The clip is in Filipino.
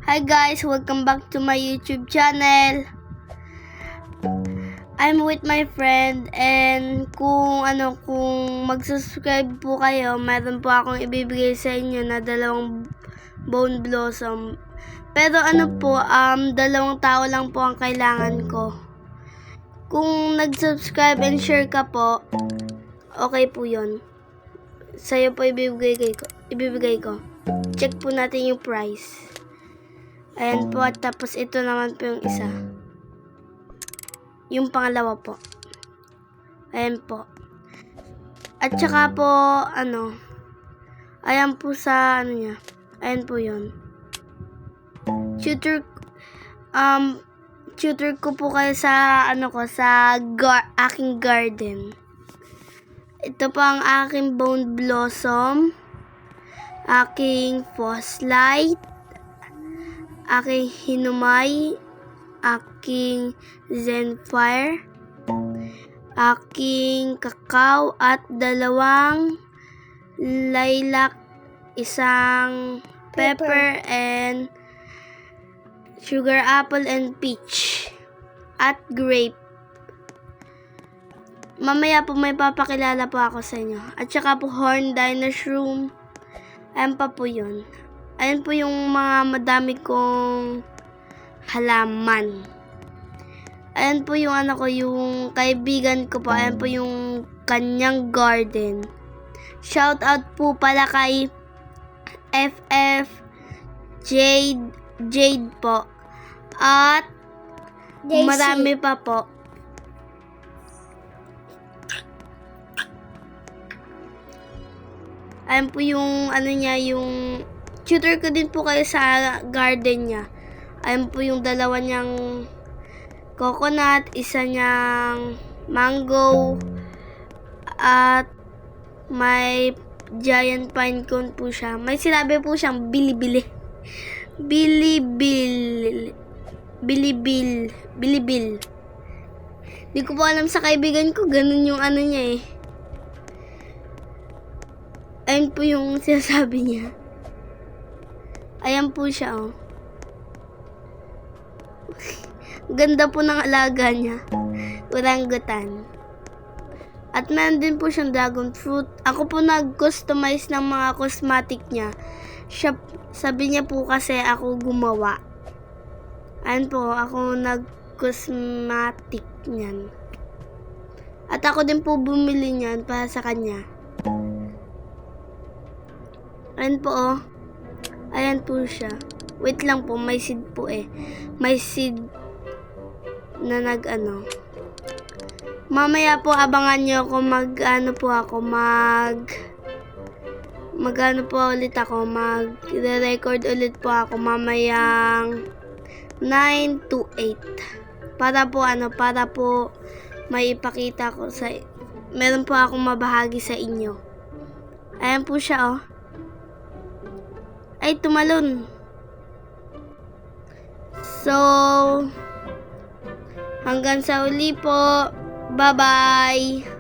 Hi guys, welcome back to my YouTube channel. I'm with my friend and kung mag-subscribe po kayo, meron po akong ibibigay sa inyo na dalawang bone blossom. Pero dalawang tao lang po ang kailangan ko. Kung nag-subscribe and share ka po, okay po 'yon. Sa'yo po ibibigay ko. Check po natin yung price. Ayan po, at tapos ito naman po yung isa. Yung pangalawa po. Ayan po. At saka po, ayan po sa, niya. Ayan po yun. Tutor ko po kayo sa, aking garden. Ito po ang aking bone blossom, aking phosphite, aking hinumay, aking zenfire, aking kakao, at dalawang lilac, isang pepper, and sugar apple and peach, at grape. Mamaya po may papakilala po ako sa inyo. At saka po horn dinosaur. Ayan pa po yun. Ayan po yung mga madami kong halaman. Ayan po yung yung kaibigan ko po. Ayan po yung kanyang garden. Shout out po pala kay FF Jade po. At JC. Marami pa po. Ayan po yung yung tutor ko din po kayo sa garden niya. Ayan po yung dalawa niyang coconut, isa niyang mango, at may giant pine cone po siya. May sinabi po siyang bilibil. Di ko po alam sa kaibigan ko, ganun yung niya eh. Ayan po yung sinasabi niya. Ayan po siya, oh. Ganda po ng alaga niya. Orangutan. At meron din po siyang dragon fruit. Ako po nag-customize ng mga cosmetic niya. Sabi niya po kasi ako gumawa. Ayan po, ako nag-cosmetic niyan. At ako din po bumili niyan para sa kanya. Ayan po, oh. Ayan po siya. Wait lang po, may seed po eh. May seed na Mamaya po, abangan nyo ako mag-record ulit po ako mamayang 9 to 8. Para po may ipakita ko meron po akong mabahagi sa inyo. Ayan po siya, oh. Ay, tumalon. So, hanggang sa uli po. Bye-bye.